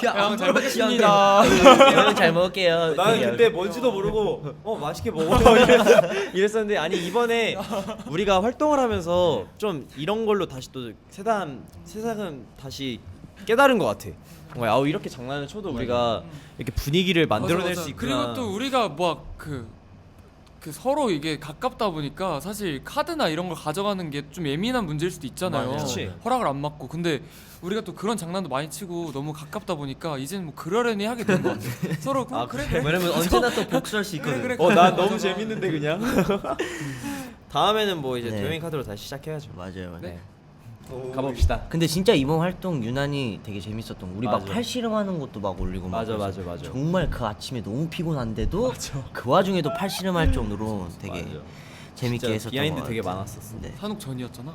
형 잘 먹겠습니다. 형 잘 먹을게요. 나는 되게 그때 뭔지도 모르고 맛있게 먹어 이랬었는데 아니 이번에 우리가 활동을 하면서 좀 이런 걸로 다시 또 세상은 다시 깨달은 것 같아. 정말 이렇게 장난을 쳐도 우리가 이렇게 분위기를 만들어낼 맞아. 수 있구나. 그리고 또 우리가 그 서로 이게 가깝다 보니까 사실 카드나 이런 걸 가져가는 게 좀 예민한 문제일 수도 있잖아요. 맞아요. 그치. 허락을 안 받고. 근데 우리가 또 그런 장난도 많이 치고 너무 가깝다 보니까 이제는 뭐 그러려니 하게 된 것 같아. 서로 그래. 왜냐면 언제나 또 복수할 수 있거든. 그래. 난 너무 재밌는데 그냥. 다음에는 뭐 이제 네. 도영이 카드로 다시 시작해야죠. 맞아요. 네. 가봅시다. 근데 진짜 이번 활동 유난히 되게 재밌었던 거. 우리 막 맞아. 팔씨름하는 것도 막 올리고 막 맞아, 그래서 맞아, 맞아. 정말 그 아침에 너무 피곤한데도 그 와중에도 팔씨름할 정도로 되게 맞아. 재밌게 진짜 했었던 비하인드 것 되게 같아요. 많았었어. 네. 산옥 전이었잖아.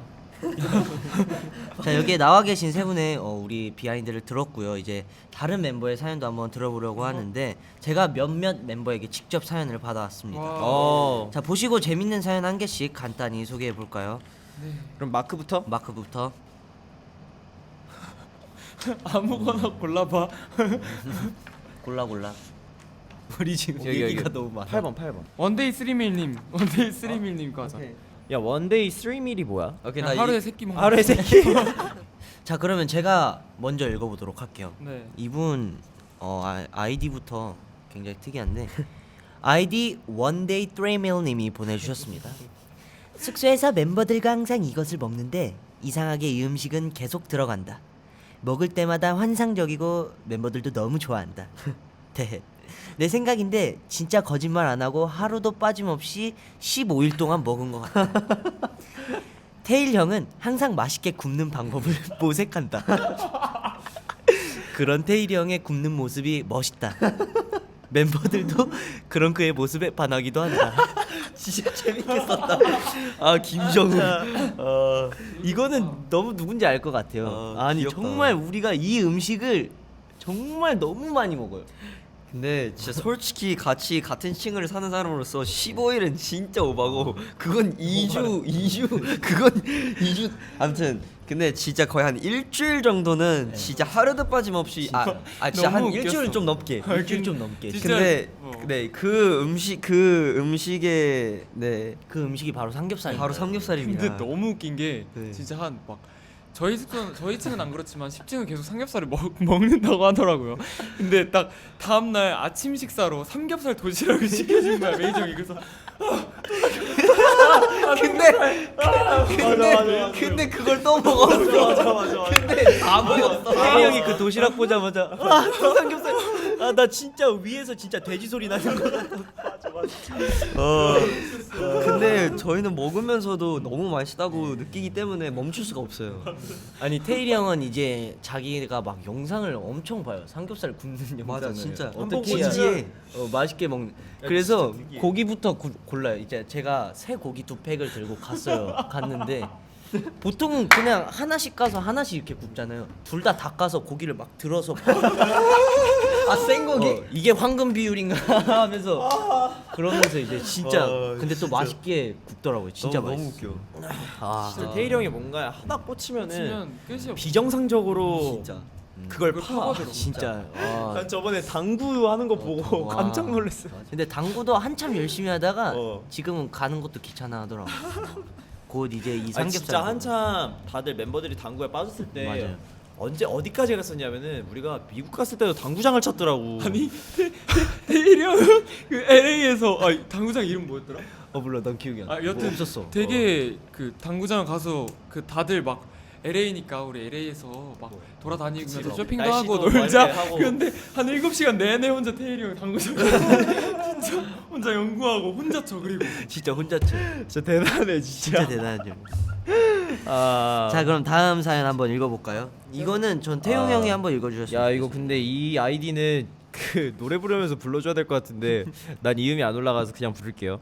자, 여기에 나와 계신 세 분의 우리 비하인드를 들었고요. 이제 다른 멤버의 사연도 한번 들어보려고 하는데 제가 몇몇 멤버에게 직접 사연을 받아왔습니다. 어. 자, 보시고 재밌는 사연 한 개씩 간단히 소개해 볼까요? 그럼 마크부터? 마크부터. 아무거나 골라봐. 골라. 우리 지금 얘기가 너무 많아. 8번. 원데이 쓰리밀님, 원데이 쓰리밀님 거 하자. 야 원데이 3밀이 뭐야? 오케이, 그냥 하루에 세끼 먹는. 하루에 세 끼. 자, 그러면 제가 먼저 읽어보도록 할게요. 네. 이분 아이디부터 굉장히 특이한데 아이디 원데이 트레밀님이 보내주셨습니다. 숙소에서 멤버들과 항상 이것을 먹는데 이상하게 이 음식은 계속 들어간다. 먹을 때마다 환상적이고 멤버들도 너무 좋아한다. 네. 내 생각인데 진짜 거짓말 안 하고 하루도 빠짐없이 15일 동안 먹은 것 같다. 테일 형은 항상 맛있게 굽는 방법을 모색한다. 그런 테일이 형의 굽는 모습이 멋있다. 멤버들도 그런 그의 모습에 반하기도 한다. 진짜 재밌게 썼다. 아, 김정우. 이거는 너무 누군지 알 것 같아요. 아니 귀엽다. 정말 우리가 이 음식을 정말 너무 많이 먹어요. 근데 진짜 솔직히 같이 같은 층을 사는 사람으로서 15일은 진짜 오바고 그건 2주 그건 2주 아무튼 근데 진짜 거의 한 일주일 정도는 진짜 하루도 빠짐없이 진짜 한 너무 일주일 웃겼어. 좀 넘게 일주일 좀 넘게. 진짜, 근데 어. 네 그 음식에 네 그 음식이 바로 삼겹살. 바로 삼겹살입니다. 근데 너무 웃긴 게 네. 진짜 한 막 저희 층은 안 그렇지만 10층은 계속 삼겹살을 먹는다고 하더라고요. 근데 딱 다음 날 아침 식사로 삼겹살 도시락을 시켜준 거야 메이저 형이. 그래서 근데 그걸 또 먹었어. 맞아. 근데 다 먹었어. 태희 형이 그 도시락 보자마자 또 삼겹살. 나 진짜 위에서 진짜 돼지 소리 나는 거 같아. 근데 저희는 먹으면서도 너무 맛있다고 느끼기 때문에 멈출 수가 없어요. 아니 테일이 형은 이제 자기가 막 영상을 엄청 봐요. 삼겹살 굽는 영상을. 맞아, 진짜. 어떻게 한번 해야 보지. 맛있게 먹는. 그래서 고기부터 골라요. 이제 제가 새 고기 2팩을 들고 갔는데 보통은 그냥 하나씩 까서 하나씩 이렇게 굽잖아요. 둘 다 닦아서 고기를 막 들어서 생고기? 이게 황금 비율인가 하면서 그러면서 이제 진짜 근데 또 맛있게 굽더라고요. 진짜 너무 맛있어. 웃겨. 진짜 태일이 형이 뭔가 하나 꽂히면은 치면 끝이 없어. 비정상적으로 진짜. 그걸 그걸 파. 파고들어. 진짜. 난 저번에 당구 하는 거 보고 와. 깜짝 놀랐어. 근데 당구도 한참 열심히 하다가 어. 지금은 가는 것도 귀찮아 하더라고. 곧 이제 이 아니, 삼겹살. 진짜 한참 다들 멤버들이 당구에 빠졌을 때 맞아요. 언제 어디까지 갔었냐면은 우리가 미국 갔을 때도 당구장을 쳤더라고. 아니 태일이 형은 그 LA에서 당구장 이름 뭐였더라? 몰라, 난 기억이 안 나. 여튼 뭐 없었어. 되게 그 당구장 가서 그 다들 막 LA니까 우리 LA에서 막 돌아다니면서 그치, 쇼핑도 날씨도 하고 놀자. 이렇게 하고. 근데 한 7시간 내내 혼자 태일이 형 당구장 진짜 혼자 연구하고 혼자 쳐. 그리고 진짜 혼자 쳐. 진짜 대단해 진짜 대단하죠. 아. 자, 그럼 다음 사연 한번 읽어볼까요? 이거는 전 태용 형이 한번 읽어주셨어요. 야 이거 근데 이 아이디는 그 노래 부르면서 불러줘야 될 것 같은데 난 이음이 안 올라가서 그냥 부를게요.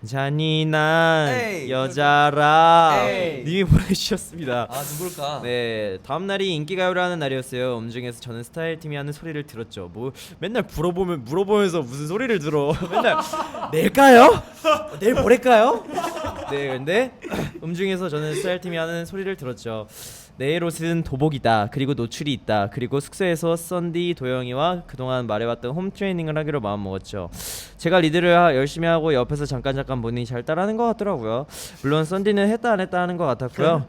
잔인한 에이. 여자라 에이. 님이 보내주셨습니다. 아 누굴까? 네, 다음 날이 인기가요를 하는 날이었어요. 음중에서 저는 스타일 팀이 하는 소리를 들었죠. 뭐 맨날 물어보면서 무슨 소리를 들어? 맨날 내일까요? 내일 모레까요? 네, 근데 음중에서 저는 스타일 팀이 하는 소리를 들었죠. 내일 옷은 도복이다. 그리고 노출이 있다. 그리고 숙소에서 썬디 도영이와 그동안 말해왔던 홈 트레이닝을 하기로 마음먹었죠. 제가 리드를 열심히 하고 옆에서 잠깐 보니 잘 따라하는 것 같더라고요. 물론 썬디는 했다 안 했다 하는 것 같았고요.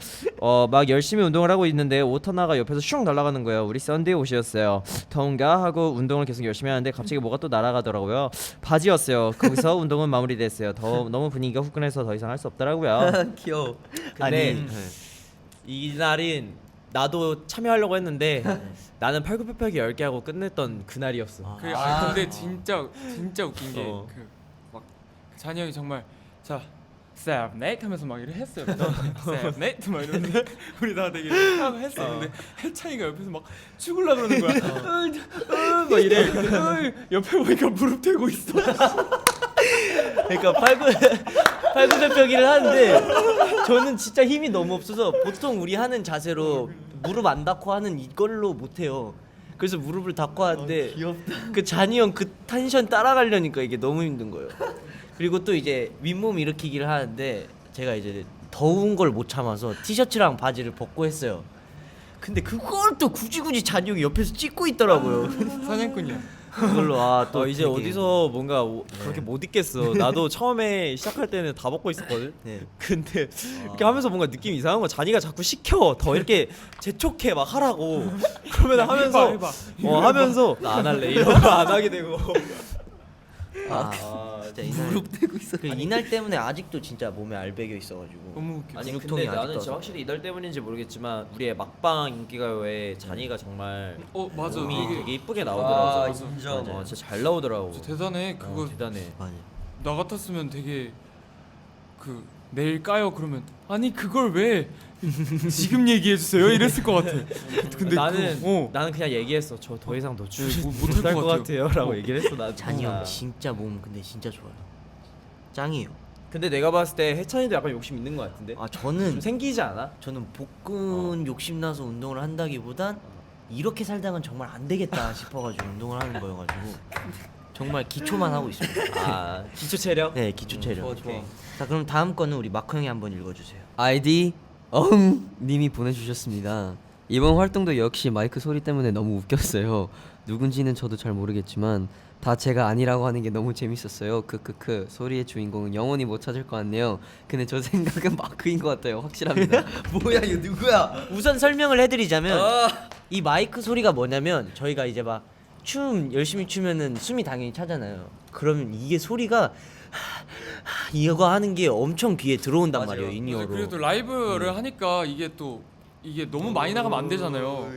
막 열심히 운동을 하고 있는데 옷 하나가 옆에서 슝 날아가는 거예요. 우리 썬디의 옷이었어요. 더운가 하고 운동을 계속 열심히 하는데 갑자기 뭐가 또 날아가더라고요. 바지였어요. 거기서 운동은 마무리됐어요. 너무 분위기가 후끈해서 더 이상 할 수 없더라고요. 귀여워. 근데 아니, 이날인 나도 참여하려고 했는데 나는 팔굽혀펴기 10개 하고 끝냈던 그날이었어. 근데 진짜 웃긴 게 어. 그 막 잔이 형이 정말 자 세븐에잇 하면서 막 이렇게 했어요. 세븐에잇 막 이러는데 우리 다 되게 하고 했어요. 근데 해찬이가 옆에서 막 죽을라 그러는 거야. 막 이래. 옆에 보니까 무릎 대고 있어. 그러니까 팔굽혀펴기를 하는데 저는 진짜 힘이 너무 없어서 보통 우리 하는 자세로 무릎 안 닿고 하는 이걸로 못 해요. 그래서 무릎을 닿고 하는데 그 잔이 형 그 텐션 따라가려니까 이게 너무 힘든 거예요. 그리고 또 이제 윗몸 일으키기를 하는데 제가 이제 더운 걸 못 참아서 티셔츠랑 바지를 벗고 했어요. 근데 그걸 또 굳이 잔이 형이 옆에서 찍고 있더라고요. 사냥꾼이야. 그걸로 또 이제 되게- 어디서 뭔가 그렇게 못 있겠어. 나도 처음에 시작할 때는 다 벗고 있었거든. 네. 근데 이렇게 하면서 뭔가 느낌이 이상한 거 잔이가 자꾸 시켜 더 이렇게 재촉해 막 하라고. 그러면 하면서 해봐. 하면서 나 안 할래 이러고 안 하게 되고. 진짜 이날 무릎 대고 있어. 이날 때문에 아직도 진짜 몸에 알배겨 있어가지고. 너무 웃겨. 아니 근육통이 근데 나는 아직도 진짜 확실히 이달 때문인지 모르겠지만 우리의 막방 인기가요에 잔이가 정말 맞아. 몸이 되게 되게 이쁘게 아, 나오더라고. 인정. 진짜 잘 나오더라고. 진짜 대단해. 그거 대단해. 맞아. 나 같았으면 되게 그 내일 까요 그러면 아니 그걸 왜 지금 얘기해 주세요 이랬을 것 같아. 근데 나는 그거, 나는 그냥 얘기했어. 저 더 이상 더 줄 못할 못할 것 것 같아요라고 얘기를 했어. 나 잔이 형 진짜 몸 근데 진짜 좋아요. 짱이에요. 근데 내가 봤을 때 해찬이도 약간 욕심 있는 것 같은데. 좀 저는 생기지 않아? 복근 욕심나서 운동을 한다기보단 이렇게 살다간 정말 안 되겠다 싶어가지고 운동을 하는 거여가지고 정말 기초만 하고 있습니다. 기초 체력. 네, 기초 체력. 좋아, 좋아. 자, 그럼 다음 거는 우리 마크 형이 한번 읽어주세요. 아이디 님이 보내주셨습니다. 이번 활동도 역시 마이크 소리 때문에 너무 웃겼어요. 누군지는 저도 잘 모르겠지만 다 제가 아니라고 하는 게 너무 재밌었어요. 크크크. 소리의 주인공은 영원히 못 찾을 것 같네요. 근데 저 생각은 마크인 것 같아요. 확실합니다. 뭐야 이거 누구야? 우선 설명을 해드리자면 이 마이크 소리가 뭐냐면 저희가 이제 막 춤 열심히 추면은 숨이 당연히 차잖아요. 그러면 이게 소리가 이거 하는 게 엄청 귀에 들어온단 맞아요. 말이에요. 근데 인이어로. 그래도 라이브를 하니까 이게 너무 많이 나가면 안 되잖아요.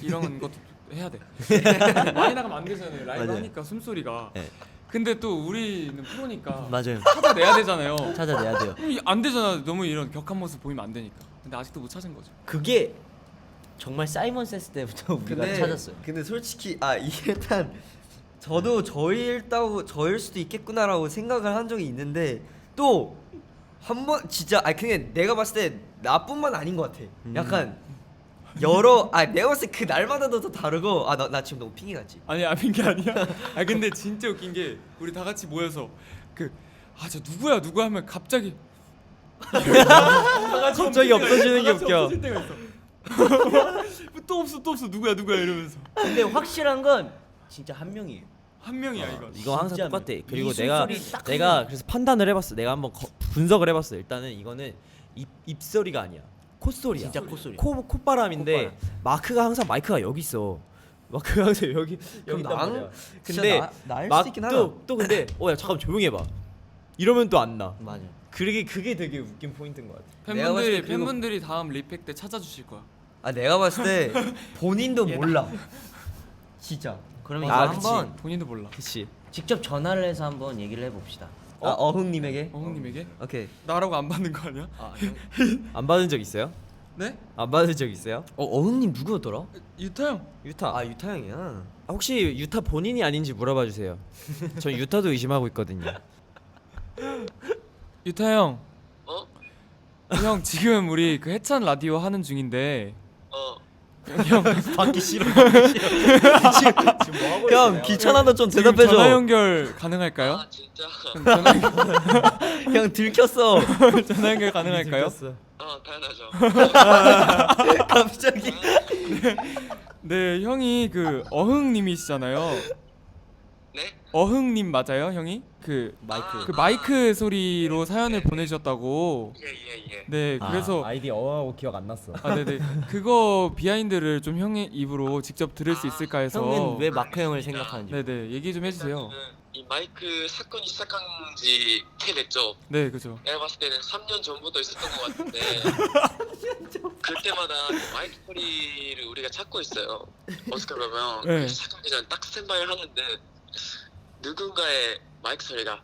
이런 것도 해야 돼. 많이 나가면 안 되잖아요. 라이브 맞아요. 하니까 숨소리가. 네. 근데 또 우리는 프로니까 맞아요. 찾아내야 되잖아요. 찾아내야 돼요. 안 되잖아. 너무 이런 격한 모습 보이면 안 되니까. 근데 아직도 못 찾은 거죠. 그게 정말 사이먼 세스 때부터 우리가 찾았어요. 근데 솔직히 이게 일단 저도 저일 수도 있겠구나라고 생각을 한 적이 있는데 또 한 번 진짜 그냥 내가 봤을 때 나뿐만 아닌 것 같아. 약간 여러 내가 봤을 때 그 날마다도 더 다르고 나 지금 너무 핑이 같지? 아니 아닌 게 아니야. 근데 진짜 웃긴 게 우리 다 같이 모여서 저 누구야 누구 하면 갑자기 갑자기 없어지는 게 웃겨. 없어질 때가 있어. 또 없어 누구야 이러면서 근데 확실한 건 진짜 한 명이에요. 한 명이야 이거. 이거 항상 진짜 똑같아. 그리고 이 내가 숨소리 딱 내가 그래서 판단을 해봤어. 내가 한번 분석을 해봤어. 일단은 이거는 입소리가 아니야. 콧소리야. 진짜 콧소리. 콧바람인데 콧바람. 마크가 항상 마이크가 여기 있어. 마크가 항상 여기 있단 말이야. 근데 나일 수도 있긴 하다. 또 근데 야 잠깐 조용히 해봐. 이러면 또 안 나. 맞아. 그게 되게 웃긴 포인트인 것 같아. 내가 봤을 때 그리고- 팬분들이 다음 리팩 때 찾아주실 거야. 내가 봤을 때 본인도 몰라. 진짜. 그러면 이거 그치. 한번 본인도 몰라. 그치. 직접 전화를 해서 한번 얘기를 해봅시다. 어흥님에게. 어흥님에게 오케이. 나라고 안 받는 거 아니야? 안 받은 적 있어요? 네? 안 받은 적 있어요? 어흥님 누구였더라? 유타 형. 유타. 유타 형이야. 혹시 유타 본인이 아닌지 물어봐 주세요. 전 유타도 의심하고 있거든요. 유타 형. 형 지금 우리 그 해찬 라디오 하는 중인데. 형 받기 싫어. 형 귀찮아도 좀 지금 대답해줘. 전화 연결 가능할까요? 아 진짜? 형 들켰어. 전화 연결 가능할까요? 당연하죠. 갑자기. 네, 형이 그 어흥님이시잖아요. 네? 어흥님 맞아요, 형이? 그 마이크 소리로 사연을 보내주셨다고. 예예예. 네, 그래서 아이디 어하고 기억 안 났어. 네네 그거 비하인드를 좀 형의 입으로 직접 들을 수 있을까 해서. 형은 왜 마크 형을 생각하는지. 네네 얘기 좀 해주세요. 이 마이크 사건이 시작한 지 꽤 됐죠. 네, 그죠. 내가 봤을 때는 3년 전부터 있었던 것 같은데 그때마다 마이크 소리를 우리가 찾고 있어요. 어떻게 보면 네. 시작하기 전에 딱 스탠바이를 하는데 누군가의 마이크 소리가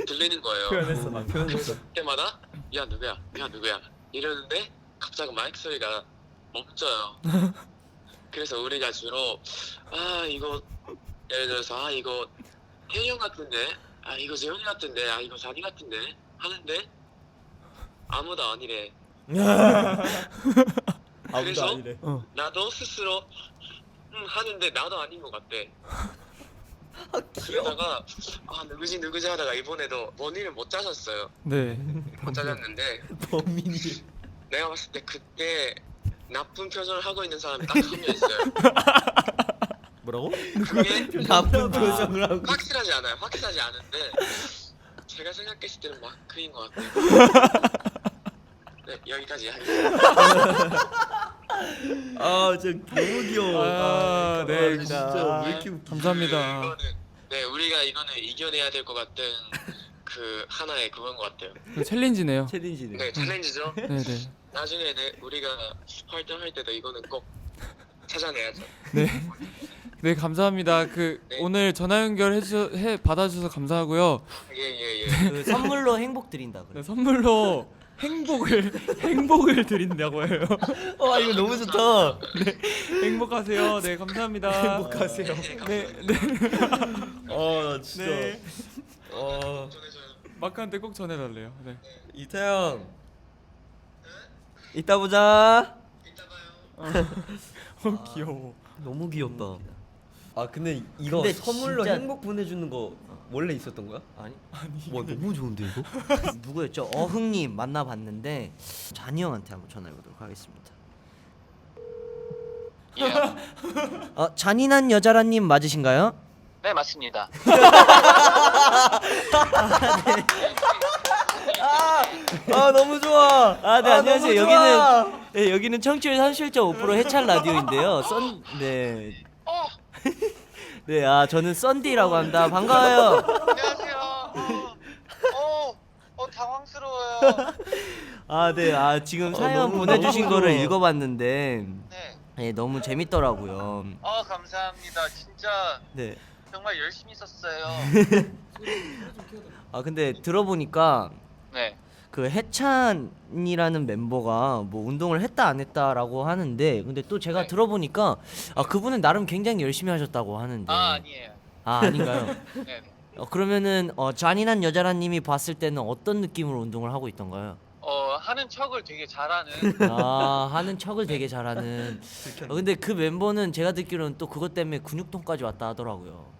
들리는 거예요. 표현했어 나 표현했어. 때마다 야 누구야 이러는데 갑자기 마이크 소리가 멈춰요. 그래서 우리가 주로 이거 예를 들어서 이거 혜리 형 같은데 이거 재현이 같은데 이거 자니 같은데 하는데 아무도 아니래. 그래서 아니래. 나도 스스로 하는데 나도 아닌 것 같대. 그러다가 누구지 하다가 이번에도 머니를 못 짜셨어요. 네. 못 짜졌는데 범인이. 내가 봤을 때 그때 나쁜 표정을 하고 있는 사람이 딱 한 명 있어요. 뭐라고? 그게 나쁜 표정을 하고. 확실하지 않은데 제가 생각했을 때는 마크인 것 같아요. 네, 여기까지 하겠습니다. 진짜 너무 귀여워. 네. 진짜 왜 이렇게 웃겨. 감사합니다. 우리가 이거는 이겨내야 될 것 같은 그 하나의 그건 것 같아요. 챌린지네요. 챌린지네. 네, 챌린지죠. 네네. 나중에 우리가 활동할 때도 이거는 꼭 찾아내야죠. 네 감사합니다. 네. 오늘 전화 연결 받아주셔서 감사하고 예. 그 선물로 행복 드린다 그래. 네, 선물로 행복을 드린다고 해요. 이거 너무 좋다. 행복하세요. 네 감사합니다. 행복하세요. 네. 나 진짜. 네. 전해줘요. 마크한테 꼭 전해달래요. 네. 이태영. 이따 보자. 이따 봐요. 귀여워. 너무 귀엽다. 근데 이거 근데 선물로 진짜- 행복 보내주는 거 원래 있었던 거야? 아니 와 너무 좋은데 이거? 누구였죠? 어흥님 만나봤는데 잔이 형한테 한번 전화해보도록 하겠습니다. 예. 잔인한 여자라님 맞으신가요? 네, 맞습니다. 너무 좋아. 네 안녕하세요. 너무 좋아. 여기는 청취율 37.5% 해찬 라디오인데요. 네, 저는 썬디라고 합니다. 반가워요. 안녕하세요. 당황스러워요. 네, 지금 사연 너무 보내주신 거를 좋아. 읽어봤는데 네. 너무 재밌더라고요. 감사합니다. 진짜 네. 정말 열심히 썼어요. 근데 들어보니까 네. 그 해찬이라는 멤버가 뭐 운동을 했다 안 했다라고 하는데 근데 또 제가 네. 들어보니까 그분은 나름 굉장히 열심히 하셨다고 하는데 아니에요. 아닌가요? 네. 그러면은 잔인한 여자라님이 봤을 때는 어떤 느낌으로 운동을 하고 있던가요? 하는 척을 되게 잘하는. 하는 척을 되게 잘하는. 근데 그 멤버는 제가 듣기로는 또 그것 때문에 근육통까지 왔다 하더라고요.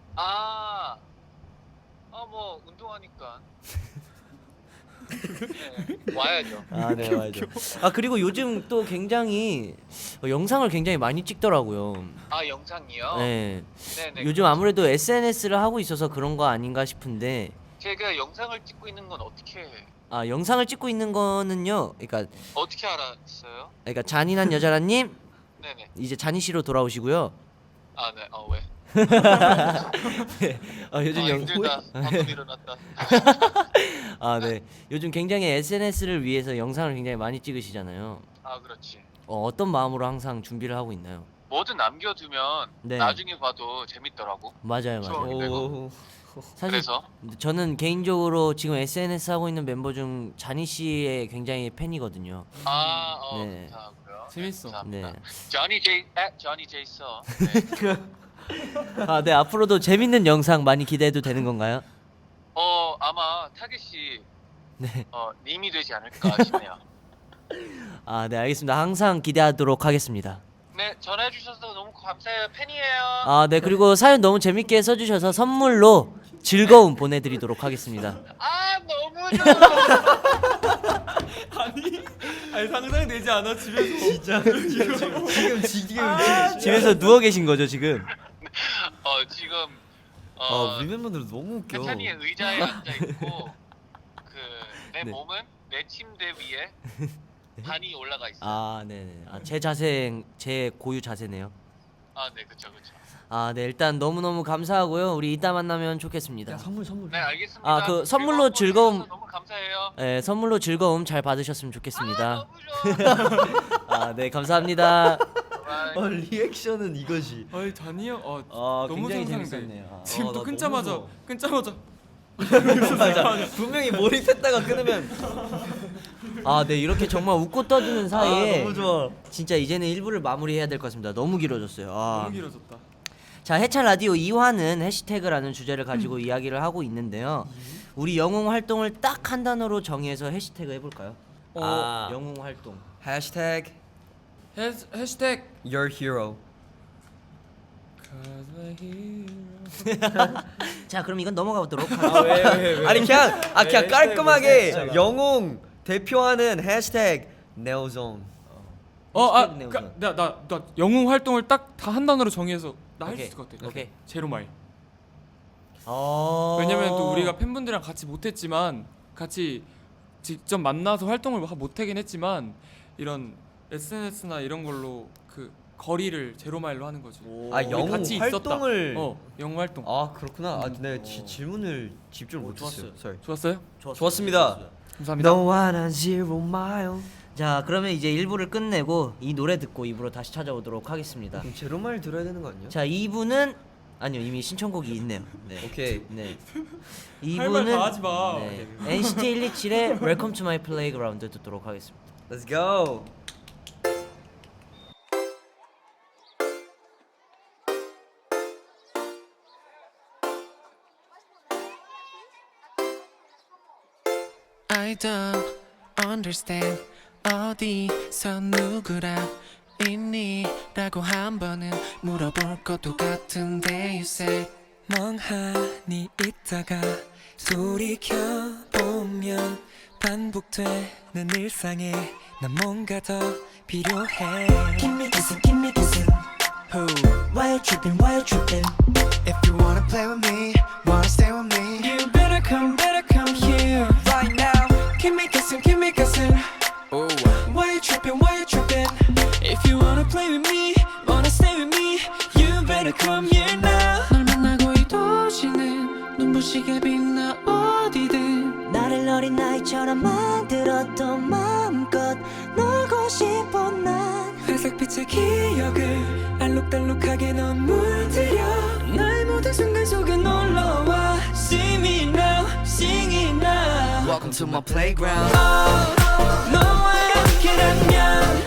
뭐 운동하니까. 네, 와야죠. 네 맞아요. 그리고 요즘 또 굉장히 영상을 굉장히 많이 찍더라고요. 영상이요? 네. 네네. 요즘 아무래도 SNS를 하고 있어서 그런 거 아닌가 싶은데 제가 영상을 찍고 있는 건 어떻게 영상을 찍고 있는 거는요. 그러니까 알았어요? 잔인한 여자라님 네네. 이제 잔이 씨로 돌아오시고요. 네. 왜? 요즘 힘들다. 방금 일어났다. 네. 요즘 굉장히 SNS를 위해서 영상을 굉장히 많이 찍으시잖아요. 그렇지. 어떤 마음으로 항상 준비를 하고 있나요? 뭐든 남겨두면 네. 나중에 봐도 재밌더라고. 맞아요. 추억이 사실 그래서 저는 개인적으로 지금 SNS 하고 있는 member 중 자니 씨의 굉장히 팬이거든요. 네. 감사하고요. 재밌어. 감사합니다. 네. Johnny J 써. 네. 앞으로도 재밌는 영상 많이 기대해도 되는 건가요? 아마 타겟이 네. 님이 되지 않을까 싶네요. 네, 알겠습니다. 항상 기대하도록 하겠습니다. 네, 전화해 주셔서 너무 감사해요. 팬이에요. 네, 그리고 사연 너무 재밌게 써주셔서 선물로 즐거움 보내드리도록 하겠습니다. 너무 좋아. 아니 상상되지 않아 집에서. 진짜 지금 집에서 누워 계신 거죠 지금? 지금 우리 멤버들 너무 웃겨. 해찬이 의자에 앉아 있고 내 네. 몸은 내 침대 위에 반이 올라가 있어. 네네. 제 고유 자세네요. 네, 그쵸. 네, 일단 너무너무 감사하고요. 우리 이따 만나면 좋겠습니다. 선물. 네, 알겠습니다. 그 선물로 즐거움. 너무 감사해요. 네, 선물로 즐거움 잘 받으셨으면 좋겠습니다. 너무 좋아. 네, 감사합니다. 바이. 리액션은 이것이. 잔이 형. 너무 굉장히 상상돼. 재밌었네요. 지금 나 또 너무 끊자마자 좋아. 끊자마자 맞아. 분명히 몰입했다가 끊으면 아, 네, 이렇게 정말 웃고 떠드는 사이에 너무 좋아. 진짜 이제는 1부를 마무리해야 될 것 같습니다. 너무 길어졌어요. 아. 너무 길어졌다. 자, 해찬 라디오 2화는 해시태그라는 주제를 가지고 이야기를 하고 있는데요. 우리 영웅 활동을 딱 한 단어로 정의해서 해시태그 해볼까요? 아. 영웅 활동. 해시태그 해시태그 Your hero. 자, 그럼 이건 넘어가 보도록 하겠습니다. 왜? 아니 그냥 해시태그 깔끔하게 진짜. 영웅 대표하는 해시태그 네오존. 해시태그 네오존. 나 영웅 활동을 딱 다 한 단어로 정의해서 나 할 수 오케이. 있을 것 같아. 오케이. 제로마일. 어. 왜냐면 또 우리가 팬분들이랑 같이 못했지만 같이 직접 만나서 활동을 못하긴 했지만 이런 SNS나 이런 걸로 그 거리를 제로마일로 하는 거지. 아 우리 영웅 같이 활동을. 영웅 활동. 아 그렇구나. 아 네, 질문을 집중을 못했어요. 좋았어요. Sorry. 좋았어요? 좋았습니다. 감사합니다. No one on zero mile. 자, 그러면 이제 1부를 끝내고 이 노래 듣고 2부로 다시 찾아오도록 하겠습니다. 그럼 제로마일 들어야 되는 거 아니야? 자, 2부는 아니요, 이미 신청곡이 있네요. 네. 오케이. 네. 할 말 2부는 다 하지 마. 네. NCT 127의 Welcome to My Playground 듣도록 하겠습니다. Let's go. I don't understand 어디서 누구랑 있니? 라고 한 번은 물어볼 것도 같은데 you say 멍하니 있다가 돌이켜보면 반복되는 일상에 난 뭔가 더 필요해 Give me kissing Who? Why you tripping, why you tripping If you wanna play with me, wanna stay with me You better come here right now Give me kissing Ooh. Why you tripping, why you tripping If you wanna play with me, wanna stay with me You better come here now 널 만나고 이 도시는 눈부시게 빛나 어디든 나를 어린 나이처럼 만들었던 마음껏 놀고 싶어 난 회색빛의 기억을 알록달록하게 넌 물들여 나의 모든 순간 속에 놀러와 See me now, sing it now Welcome to my playground. 너와 함께라면